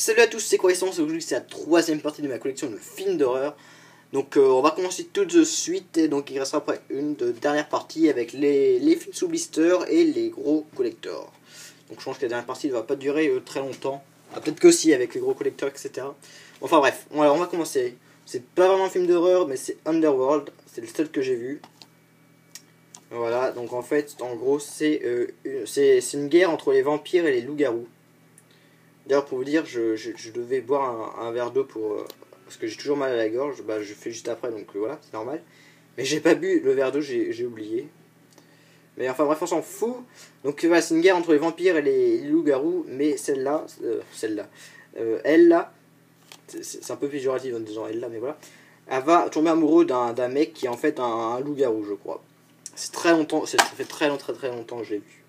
Salut à tous, c'est Croissance. Aujourd'hui c'est la troisième partie de ma collection de films d'horreur. Donc on va commencer tout de suite, et donc il restera après dernière partie avec les films sous blister et les gros collectors. Donc je pense que la dernière partie ne va pas durer très longtemps. Ah, peut-être que si avec les gros collectors, etc. Enfin bref, alors on va commencer. C'est pas vraiment un film d'horreur, mais c'est Underworld, c'est le seul que j'ai vu. Voilà, donc en fait, en gros, c'est une guerre entre les vampires et les loups-garous. D'ailleurs, pour vous dire, je devais boire un verre d'eau parce que j'ai toujours mal à la gorge. Bah, je fais juste après, donc voilà, c'est normal. Mais j'ai pas bu le verre d'eau, j'ai oublié. Mais enfin bref, on s'en fout. Donc voilà, c'est une guerre entre les vampires et les loups-garous. Mais elle là, c'est un peu péjoratif en disant elle là, mais voilà. Elle va tomber amoureuse d'un mec qui est en fait un loup-garou, je crois. C'est très longtemps, ça fait très longtemps que je l'ai vu.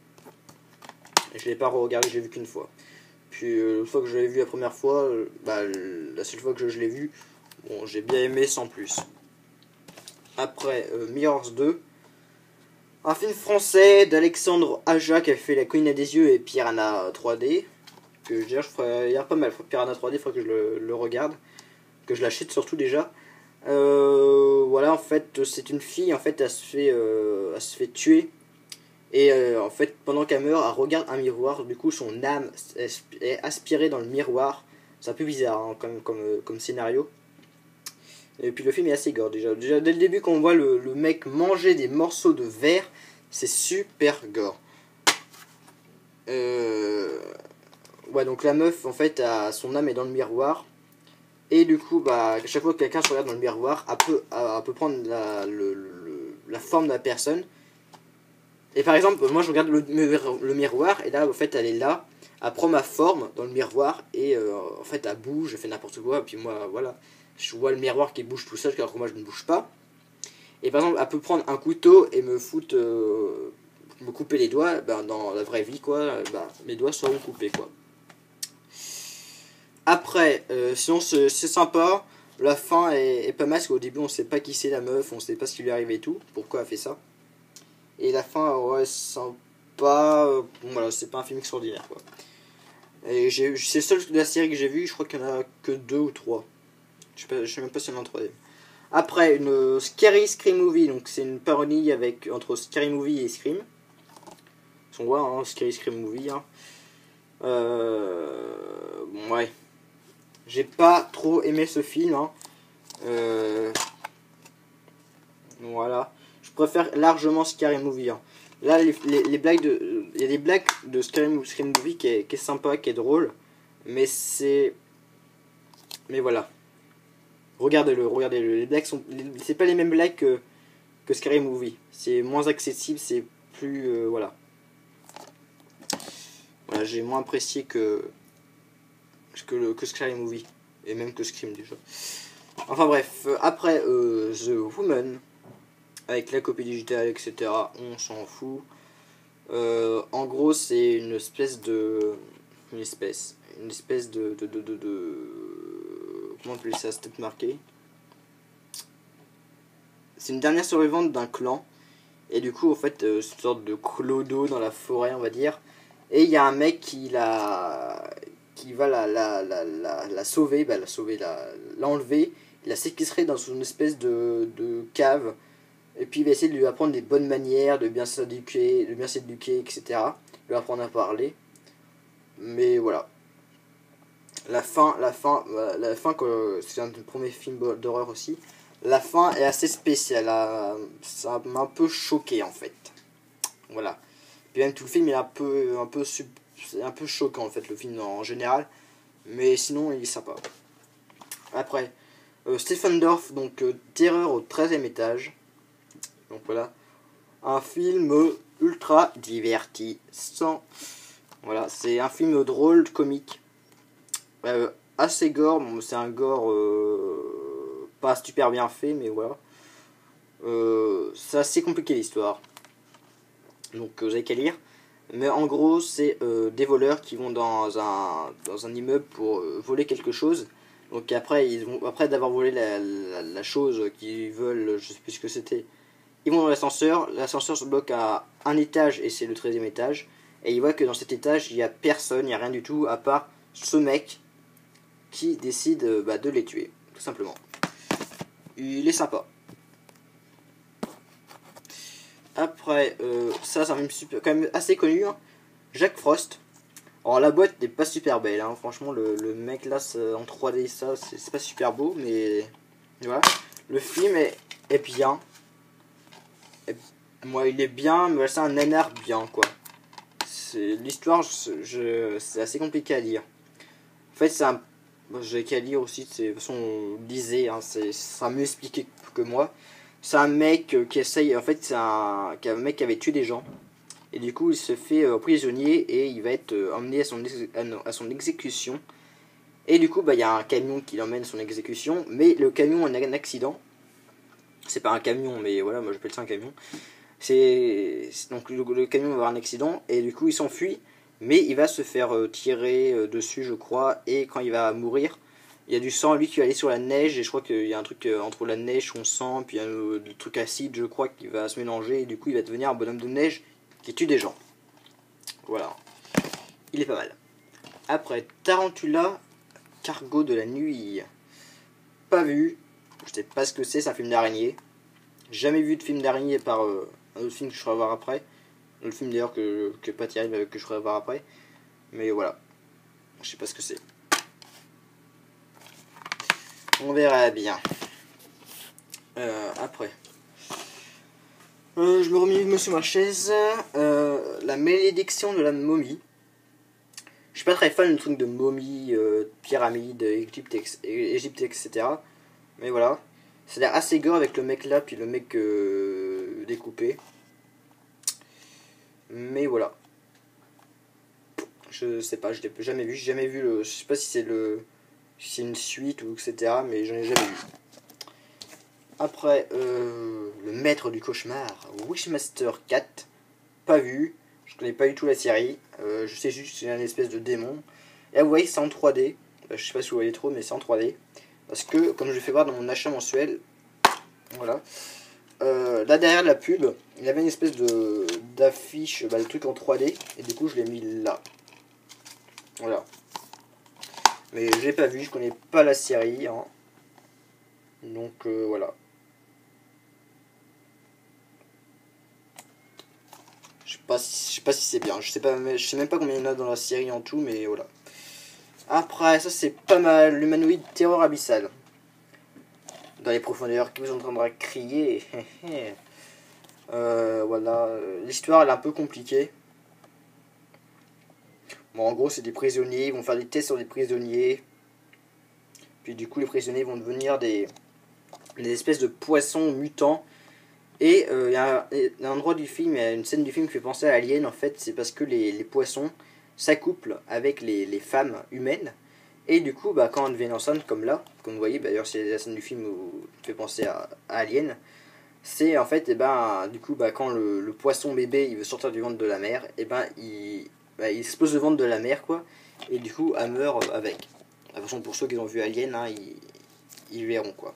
Et je l'ai pas regardé, je l'ai vu qu'une fois. Puis une fois que je l'ai vu la première fois, la seule fois que je l'ai vu, bon, j'ai bien aimé sans plus. Après, Mirrors 2, un film français d'Alexandre Aja qui a fait La Colline à des yeux et Piranha 3D. Que je ferais, il y a pas mal. Piranha 3D, il faudrait que je le regarde, que je l'achète surtout déjà. Voilà, en fait, c'est une fille, en fait, elle se fait tuer. Et en fait, pendant qu'elle meurt, elle regarde un miroir. Du coup, son âme est aspirée dans le miroir. C'est un peu bizarre hein, comme scénario. Et puis le film est assez gore déjà. Déjà dès le début, quand on voit le mec manger des morceaux de verre, c'est super gore. Ouais, donc la meuf, en fait, son âme est dans le miroir. Et du coup, à chaque fois que quelqu'un se regarde dans le miroir, elle peut prendre la forme de la personne. Et par exemple, moi je regarde le miroir, et là, en fait, elle est là, elle prend ma forme dans le miroir, et en fait, elle bouge, elle fait n'importe quoi, et puis moi, voilà, je vois le miroir qui bouge tout seul, alors que moi je ne bouge pas. Et par exemple, elle peut prendre un couteau et me couper les doigts, dans la vraie vie, quoi, mes doigts seront coupés, quoi. Après, sinon c'est sympa, la fin est pas mal, parce qu'au début on sait pas qui c'est la meuf, on sait pas ce qui lui est arrivé et tout, pourquoi elle fait ça. Et la fin, ouais, sympa. Bon, voilà, c'est pas un film extraordinaire, quoi. Et c'est le seul de la série que j'ai vu, je crois qu'il y en a que 2 ou 3. Je sais même pas si il y en a un troisième. Après, une Scary Scream Movie, donc c'est une parodie entre Scary Movie et Scream. On voit, hein, Scary Scream Movie. Hein. Bon, ouais. J'ai pas trop aimé ce film. Hein. Voilà. Je préfère largement Scary Movie. Hein. Là, les blagues il y a des blagues de Scary Movie qui est sympa, qui est drôle. Mais mais voilà. Regardez-le. Les blagues c'est pas les mêmes blagues que Scary Movie. C'est moins accessible, c'est plus... voilà. Voilà, j'ai moins apprécié que Scary Movie. Et même que Scream déjà. Enfin bref, après The Woman, avec la copie digitale, etc., on s'en fout. En gros, c'est une espèce de... Comment on peut ça, c'est peut-être marqué. C'est une dernière survivante d'un clan. Et du coup, en fait, c'est une sorte de clodo dans la forêt, on va dire. Et il y a un mec qui va la sauver, l'enlever, la séquestrer dans une espèce de cave. Et puis il va essayer de lui apprendre des bonnes manières, de bien s'éduquer, etc. Lui apprendre à parler. Mais voilà. La fin, c'est un des premiers films d'horreur aussi. La fin est assez spéciale. Ça m'a un peu choqué en fait. Voilà. Puis même tout le film est c'est un peu choquant en fait, le film en général. Mais sinon il est sympa. Après, Stephen Dorff, donc Terreur au 13e étage. Donc voilà. Un film ultra divertissant. Voilà, c'est un film drôle, comique. Assez gore, bon, c'est un gore pas super bien fait, mais voilà. C'est assez compliqué l'histoire. Donc vous avez qu'à lire. Mais en gros, c'est des voleurs qui vont dans un immeuble pour voler quelque chose. Donc après d'avoir volé la chose qu'ils veulent, je sais plus ce que c'était, ils vont dans l'ascenseur se bloque à un étage et c'est le 13e étage. Et ils voient que dans cet étage, il n'y a personne, il n'y a rien du tout, à part ce mec qui décide de les tuer, tout simplement. Il est sympa. Après, ça c'est un film super, quand même assez connu, hein. Jack Frost. Alors la boîte n'est pas super belle, hein. Franchement le mec là en 3D, ça c'est pas super beau, mais voilà. Le film est bien. Moi il est bien, mais c'est un nanar bien quoi. L'histoire c'est assez compliqué à lire. En fait c'est un... J'ai qu'à lire aussi, de toute façon lisez, hein, ça sera mieux expliqué que moi. C'est un mec qui essaye, en fait c'est un mec qui avait tué des gens. Et du coup il se fait prisonnier et il va être emmené à son exécution. Et du coup il y a un camion qui l'emmène à son exécution. Mais le camion a un accident. C'est pas un camion mais voilà, moi j'appelle ça un camion. Donc le camion va avoir un accident et du coup il s'enfuit. Mais il va se faire tirer dessus je crois. Et quand il va mourir, il y a du sang, lui qui va aller sur la neige. Et je crois qu'il y a un truc entre la neige, son sang, puis il y a du truc acide je crois qui va se mélanger. Et du coup il va devenir un bonhomme de neige qui tue des gens. Voilà. Il est pas mal. Après, Tarantula, Cargo de la nuit. Pas vu. Je sais pas ce que c'est un film d'araignée. Jamais vu de film d'araignée par un autre film que je ferai voir après. Un autre film d'ailleurs que pas terrible que je ferai voir après. Mais voilà. Je sais pas ce que c'est. On verra bien. Après. Je me remets sur ma chaise. La malédiction de la momie. Je suis pas très fan de trucs de momie, pyramide, Égypte, etc. Mais voilà. Ça a l'air assez gore avec le mec là, puis le mec découpé. Mais voilà. Je sais pas, je l'ai jamais vu. J'ai jamais vu le. Je sais pas si c'est une suite ou etc. Mais j'en ai jamais vu. Après, le maître du cauchemar, Wishmaster 4. Pas vu. Je connais pas du tout la série. Je sais juste que c'est une espèce de démon. Et là, vous voyez, c'est en 3D. Je sais pas si vous voyez trop, mais c'est en 3D. Parce que, comme je le fais voir dans mon achat mensuel, voilà. Là, derrière la pub, il y avait une espèce d'affiche, le truc en 3D. Et du coup, je l'ai mis là. Voilà. Mais je l'ai pas vu, je connais pas la série. Hein. Donc, voilà. Je sais pas si c'est bien. Je sais même pas combien il y en a dans la série en tout, mais voilà. Après, ça c'est pas mal. L'humanoïde terreur abyssal. Dans les profondeurs, qui vous entendra crier. Voilà. L'histoire elle est un peu compliquée. Bon, en gros, c'est des prisonniers. Ils vont faire des tests sur des prisonniers. Puis du coup, les prisonniers vont devenir des espèces de poissons mutants. Et il y a un endroit du film, il y a une scène du film qui fait penser à Alien. En fait, c'est parce que les poissons s'accouplent avec les femmes humaines. Et du coup, quand elles deviennent enceintes, comme là, comme vous voyez, d'ailleurs, c'est la scène du film qui fait penser à Alien. C'est en fait, du coup, quand le poisson bébé il veut sortir du ventre de la mer, il explose le ventre de la mer, quoi. Et du coup, elle meurt avec. De toute façon, pour ceux qui ont vu Alien, hein, ils verront, quoi.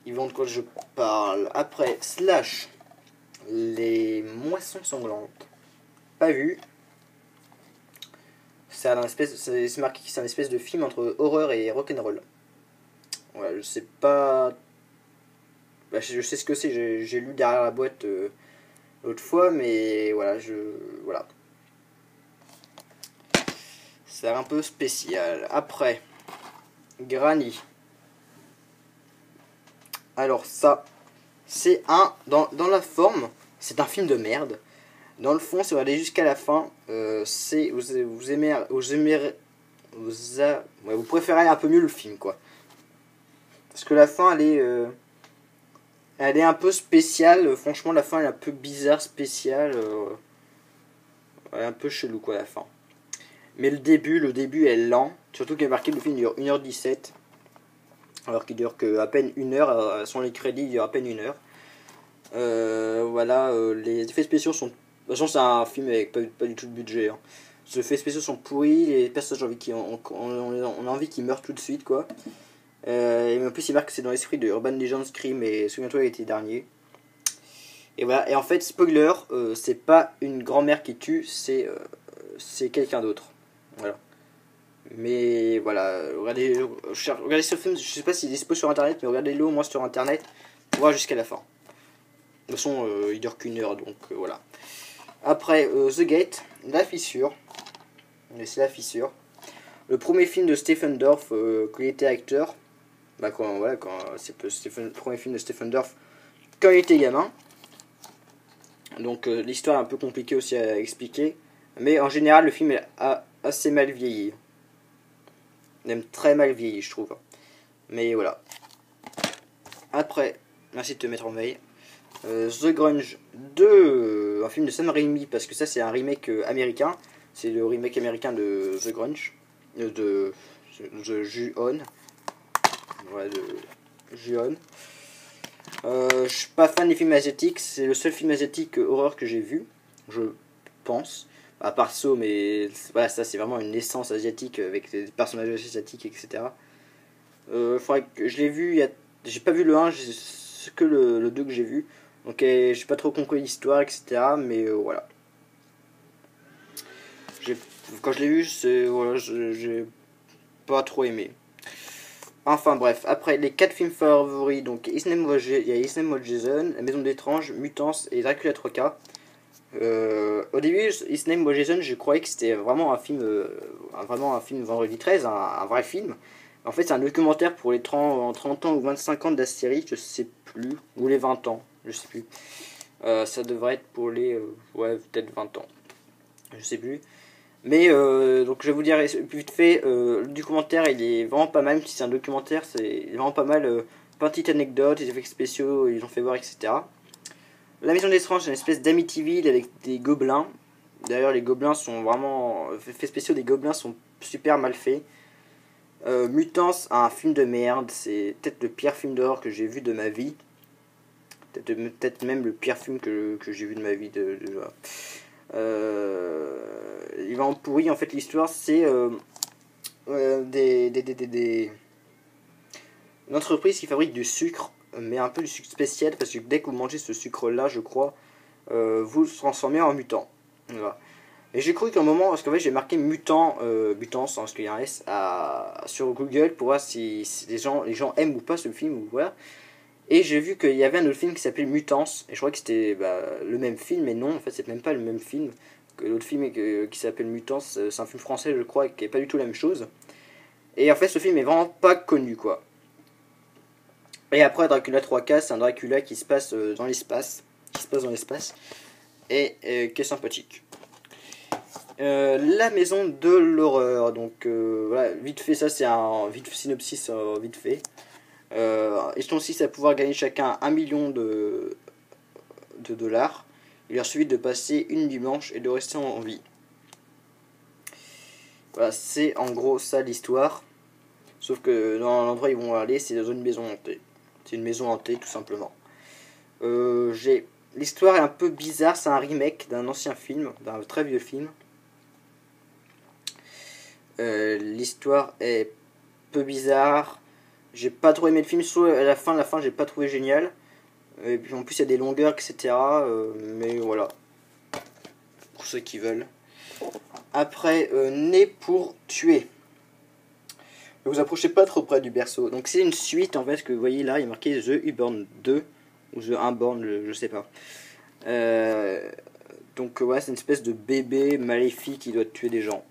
Ils vont de quoi je parle. Après, Slash, les moissons sanglantes. Pas vu. C'est marqué que c'est un espèce de film entre horreur et rock'n'roll. Voilà, je sais pas. Je sais ce que c'est, j'ai lu derrière la boîte l'autre fois, mais voilà, voilà. C'est un peu spécial. Après, Granny. Alors ça, c'est dans la forme, c'est un film de merde. Dans le fond, si vous allez jusqu'à la fin, vous préférez un peu mieux le film, quoi. Parce que la fin, elle est un peu spéciale. Franchement, la fin, elle est un peu bizarre, spéciale. Elle est un peu chelou, quoi, la fin. Mais le début est lent. Surtout qu'il est marqué que le film dure 1h17. Alors qu'il dure qu'à peine 1h. Sans les crédits, il dure à peine 1h. Voilà, les effets spéciaux sont... De toute façon, c'est un film avec pas du tout de budget. Hein. Les effets spéciaux sont pourris. Les personnages, on a envie qu'ils meurent tout de suite, quoi. Et en plus, il marque que c'est dans l'esprit de Urban Legends, Scream et Souviens-toi l'été dernier. Et voilà, et en fait, spoiler, c'est pas une grand-mère qui tue, c'est quelqu'un d'autre. Voilà. Mais voilà, regardez ce film, je sais pas s'il est dispo sur internet, mais regardez-le au moins sur internet pour voir jusqu'à la fin. De toute façon, il dure qu'1 heure, donc voilà. Après, The Gate, La Fissure. C'est La Fissure. Le premier film de Stephen Dorff, quand il était acteur. Bah, c'est le premier film de Stephen Dorff quand il était gamin. Donc, l'histoire est un peu compliquée aussi à expliquer. Mais en général, le film a assez mal vieilli. Même très mal vieilli, je trouve. Mais voilà. Après, merci de te mettre en veille. The Grudge 2, un film de Sam Raimi, parce que ça c'est un remake américain. C'est le remake américain de The Grudge, de Ju-On. Voilà, de Ju-On. Je suis pas fan des films asiatiques, c'est le seul film asiatique horreur que j'ai vu, je pense. À part ça, mais voilà, ça c'est vraiment une essence asiatique avec des personnages asiatiques, etc. Faudrait que je l'ai vu, j'ai pas vu le 1, c'est que le 2 que j'ai vu. Donc j'ai pas trop compris l'histoire, etc. Mais voilà. Quand je l'ai vu, voilà, j'ai pas trop aimé. Enfin bref, après les 4 films favoris, donc il y a His Name was Jason, La Maison d'étrange, Mutants et Dracula 3K. Au début, His Name was Jason, je croyais que c'était vraiment un film Vendredi 13, un vrai film. En fait, c'est un documentaire pour les 30 ans ou 25 ans de la série, je sais plus, ou les 20 ans, je sais plus. Ça devrait être pour les ouais, peut-être 20 ans, je sais plus. Mais donc je vais vous dire vite fait, le documentaire il est vraiment pas mal, même si c'est un documentaire, c'est vraiment pas mal. Plein de petites anecdotes, les effets spéciaux, ils ont fait voir, etc. La Maison des Étranges, c'est une espèce d'Amityville avec des gobelins. D'ailleurs, les gobelins sont vraiment. Les effets spéciaux des gobelins sont super mal faits. Mutants, un film de merde, c'est peut-être le pire film d'horreur que j'ai vu de ma vie. Peut-être même le pire film que j'ai vu de ma vie déjà. Il va en pourri, en fait, l'histoire, c'est une entreprise qui fabrique du sucre, mais un peu du sucre spécial, parce que dès que vous mangez ce sucre-là, je crois, vous le transformez en mutant. Voilà. Et j'ai cru qu'à un moment, parce qu'en fait j'ai marqué mutants, parce qu'il y a un S sur Google pour voir si les gens aiment ou pas ce film, ou voilà. Et j'ai vu qu'il y avait un autre film qui s'appelait Mutants, et je crois que c'était le même film, mais non, en fait c'est même pas le même film. Que l'autre film qui s'appelle Mutants, c'est un film français je crois, qui est pas du tout la même chose. Et en fait ce film est vraiment pas connu quoi. Et après Dracula 3K, c'est un Dracula qui se passe dans l'espace, et qui est sympathique. La maison de l'horreur, donc voilà, vite fait, ça c'est un synopsis vite fait. Ils sont 6 à pouvoir gagner chacun 1 million de dollars. Il leur suffit de passer une nuit blanche et de rester en vie. Voilà, c'est en gros ça l'histoire. Sauf que dans l'endroit où ils vont aller, c'est dans une maison hantée. C'est une maison hantée tout simplement. L'histoire est un peu bizarre, c'est un remake d'un ancien film, d'un très vieux film. L'histoire est peu bizarre. J'ai pas trop aimé le film, sauf à la fin j'ai pas trouvé génial. Et puis en plus il y a des longueurs, etc. Mais voilà. Pour ceux qui veulent. Après, Né pour tuer. Ne vous approchez pas trop près du berceau. Donc c'est une suite en fait que vous voyez là, il est marqué The Unborn 2. Ou The Unborn, je sais pas. Donc ouais, c'est une espèce de bébé maléfique qui doit tuer des gens.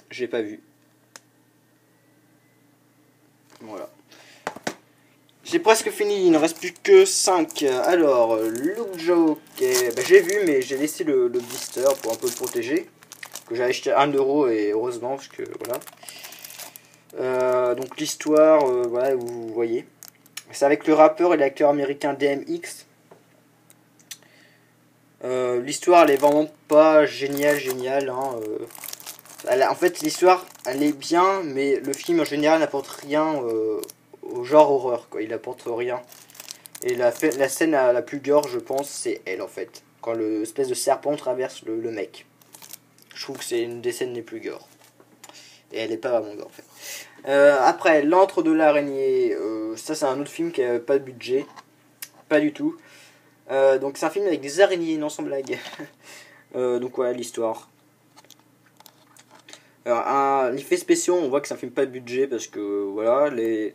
J'ai pas vu. Voilà. J'ai presque fini, il ne reste plus que 5. Alors, Look Joke, j'ai vu, mais j'ai laissé le blister pour un peu le protéger. Que j'ai acheté à 1€, et heureusement, parce que voilà. Donc, l'histoire, voilà, vous voyez. C'est avec le rappeur et l'acteur américain DMX. L'histoire, elle est vraiment pas géniale. Hein, en fait, l'histoire, elle est bien, mais le film en général n'apporte rien au genre horreur, quoi. Il apporte rien. Et la scène la plus gore, je pense, c'est elle, en fait. Quand l'espèce de serpent traverse le mec. Je trouve que c'est une des scènes les plus gore. Et elle est pas vraiment gore, en fait. Après, L'antre de l'araignée. Ça, c'est un autre film qui a pas de budget. Pas du tout. Donc, c'est un film avec des araignées, non sans blague. Donc, voilà l'histoire. Alors, effet spéciaux, on voit que c'est un film pas de budget parce que voilà, les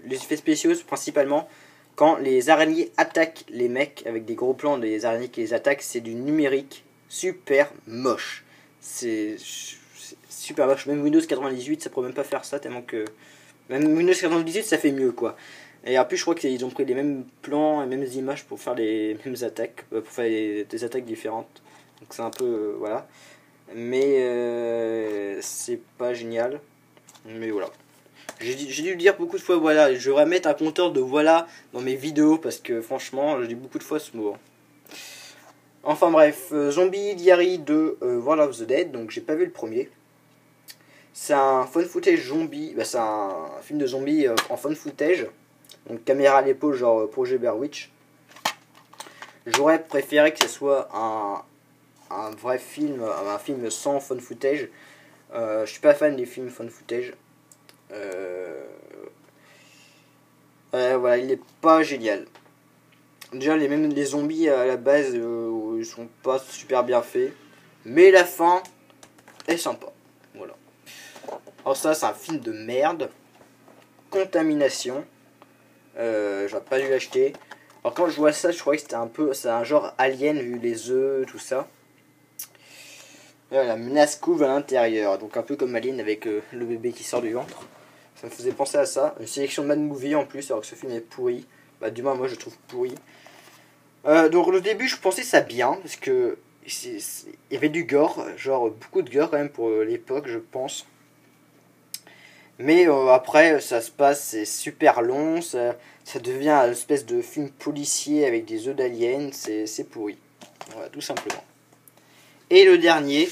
effets spéciaux, c'est principalement quand les araignées attaquent les mecs avec des gros plans des araignées qui les attaquent, c'est du numérique super moche. C'est super moche. Même Windows 98, ça pourrait même pas faire ça tellement que. Même Windows 98, ça fait mieux quoi. Et en plus, je crois qu'ils ont pris les mêmes plans et les mêmes images pour faire les mêmes attaques, pour faire des attaques différentes. Donc c'est un peu. Voilà. Mais c'est pas génial. Mais voilà. J'ai dû le dire beaucoup de fois, voilà. Je vais mettre un compteur de voilà dans mes vidéos parce que franchement, je dis beaucoup de fois ce mot. Enfin bref, Zombie Diary de World of the Dead, donc j'ai pas vu le premier. C'est un fun footage zombie, bah, c'est un film de zombies en fun footage. Donc caméra à l'épaule, genre projet Blair Witch. J'aurais préféré que ce soit un vrai film, un film sans fun footage. Je suis pas fan des films fun footage. Voilà, il est pas génial. Déjà, même les zombies à la base, ils sont pas super bien faits. Mais la fin est sympa. Voilà. Alors ça, c'est un film de merde. Contamination. J'aurais pas dû l'acheter. Alors quand je vois ça, je croyais que c'était c'est un genre alien vu les œufs, tout ça. La menace couvre à l'intérieur, donc un peu comme Alien avec le bébé qui sort du ventre. Ça me faisait penser à ça. Une sélection de Mad Movie en plus, alors que ce film est pourri. Bah du moins moi je le trouve pourri. Donc au début je pensais ça bien, parce que il y avait du gore, genre beaucoup de gore quand même pour l'époque je pense. Mais après ça se passe, c'est super long, ça devient une espèce de film policier avec des œufs d'aliens, c'est pourri. Voilà, tout simplement. Et le dernier,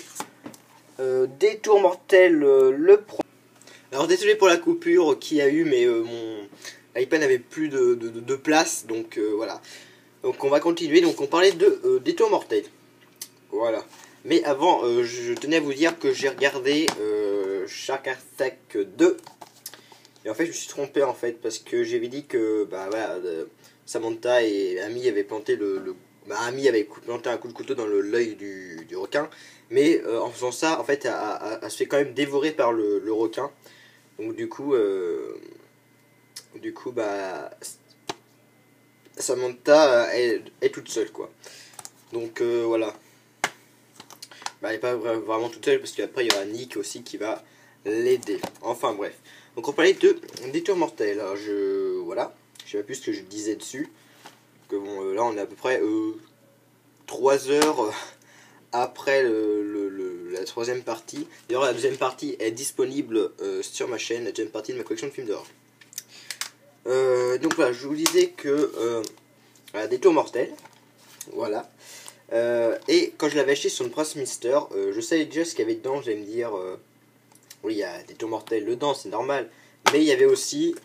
Détour mortel le pro. Alors désolé pour la coupure qu'il y a eu, mais mon iPad n'avait plus de place, donc voilà. Donc on va continuer, donc on parlait de Détour mortel. Voilà. Mais avant, je tenais à vous dire que j'ai regardé Shark Attack 2. Et en fait, je me suis trompé en fait, parce que j'avais dit que bah, voilà, Samantha et Amy avaient planté Amy avait planté un coup de couteau dans l'œil du requin. Mais en faisant ça, en fait, elle se fait quand même dévorer par le requin. Donc du coup, bah, Samantha est toute seule quoi. Donc voilà. Bah, elle n'est pas vraiment toute seule parce qu'après il y aura Nick aussi qui va l'aider. Enfin bref. Donc on parlait de Détour mortel. Alors voilà. Je sais pas plus ce que je disais dessus. Que bon là on est à peu près 3 heures après la troisième partie. D'ailleurs la deuxième partie est disponible sur ma chaîne, la deuxième partie de ma collection de films d'horreur. Donc voilà, je vous disais que voilà, Détour mortel. Voilà. Et quand je l'avais acheté sur une Press Mister, je savais déjà ce qu'il y avait dedans. J'allais me dire, oui, il y a Détour mortel dedans, c'est normal. Mais il y avait aussi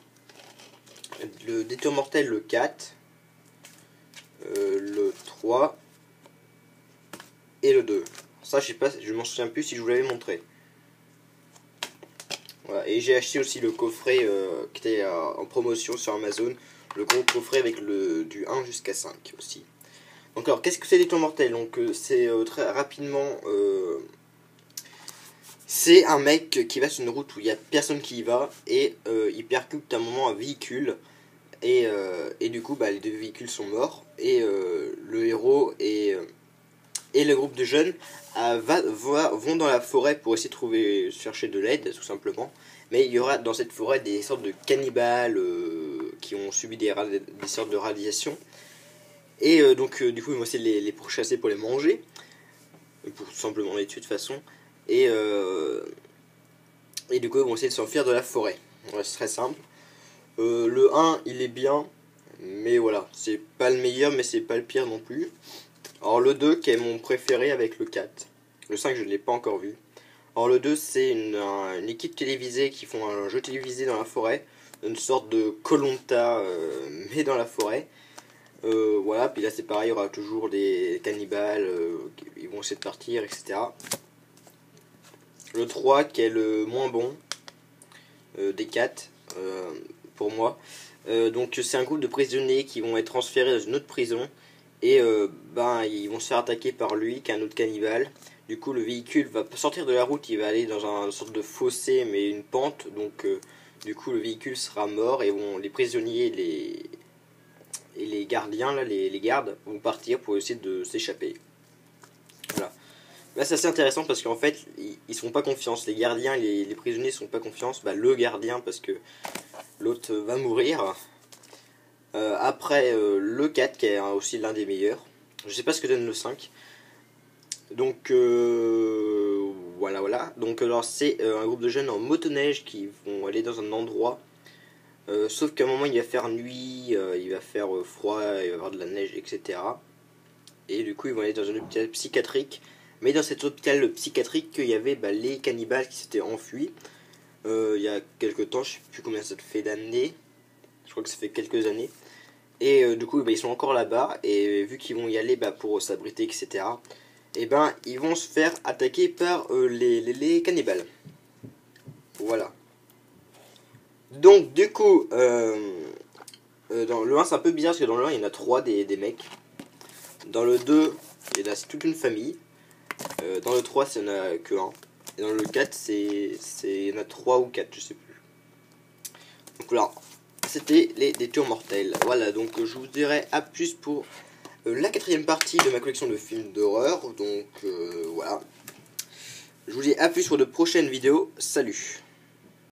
le Détour mortel le 4, le 3 et le 2. Ça, je sais pas, je m'en souviens plus si je vous l'avais montré. Voilà. Et j'ai acheté aussi le coffret qui était en promotion sur Amazon. Le gros coffret avec du 1 jusqu'à 5 aussi. Donc alors, qu'est-ce que c'est Détour mortel? Donc c'est très rapidement... c'est un mec qui va sur une route où il n'y a personne qui y va. Et il percute à un moment un véhicule. Et du coup, bah, les deux véhicules sont morts. Et le héros et le groupe de jeunes vont dans la forêt pour essayer de chercher de l'aide, tout simplement. Mais il y aura dans cette forêt des sortes de cannibales qui ont subi des sortes de radiations. Et donc du coup ils vont essayer de les pourchasser pour les manger. Pour tout simplement les tuer de toute façon. Et du coup ils vont essayer de s'enfuir de la forêt. Ouais, c'est très simple. Le 1 il est bien. Mais voilà, c'est pas le meilleur mais c'est pas le pire non plus. Alors le 2 qui est mon préféré avec le 4. Le 5 je ne l'ai pas encore vu. Alors le 2 c'est une équipe télévisée qui font un jeu télévisé dans la forêt. Une sorte de Koh-Lanta mais dans la forêt. Voilà, puis là c'est pareil, il y aura toujours des cannibales, ils vont essayer de partir, etc. Le 3 qui est le moins bon des 4 pour moi. Donc c'est un groupe de prisonniers qui vont être transférés dans une autre prison. Et ben ils vont se faire attaquer par lui, qui est un autre cannibale. Du coup, le véhicule va sortir de la route, il va aller dans une sorte de fossé, mais une pente. Donc, du coup, le véhicule sera mort et les prisonniers et les gardiens, là, les gardes, vont partir pour essayer de s'échapper. Voilà. Là, c'est assez intéressant parce qu'en fait, ils sont pas confiance. Les gardiens, les prisonniers sont pas confiance. Bah, le gardien, parce que l'autre va mourir. Après, le 4 qui est aussi l'un des meilleurs. Je sais pas ce que donne le 5. Donc, voilà. Donc, alors, c'est un groupe de jeunes en motoneige qui vont aller dans un endroit. Sauf qu'à un moment, il va faire nuit, il va faire froid, il va y avoir de la neige, etc. Et du coup, ils vont aller dans un hôpital psychiatrique. Mais dans cet hôpital psychiatrique, il y avait les cannibales qui s'étaient enfuis. Il y a quelques temps, je sais plus combien ça fait d'années. Je crois que ça fait quelques années. Et du coup, ils sont encore là-bas. Et vu qu'ils vont y aller pour s'abriter, etc., et ils vont se faire attaquer par les cannibales. Voilà. Donc, du coup, dans le 1, c'est un peu bizarre parce que dans le 1, il y en a 3 des mecs. Dans le 2, il y en a toute une famille. Dans le 3, il n'y en a que un. Et dans le 4, il y en a 3 ou 4, je sais plus. Donc voilà, c'était les détours mortels. Voilà, donc je vous dirai à plus pour la 4ème partie de ma collection de films d'horreur. Donc voilà. Je vous dis à plus pour de prochaines vidéos. Salut!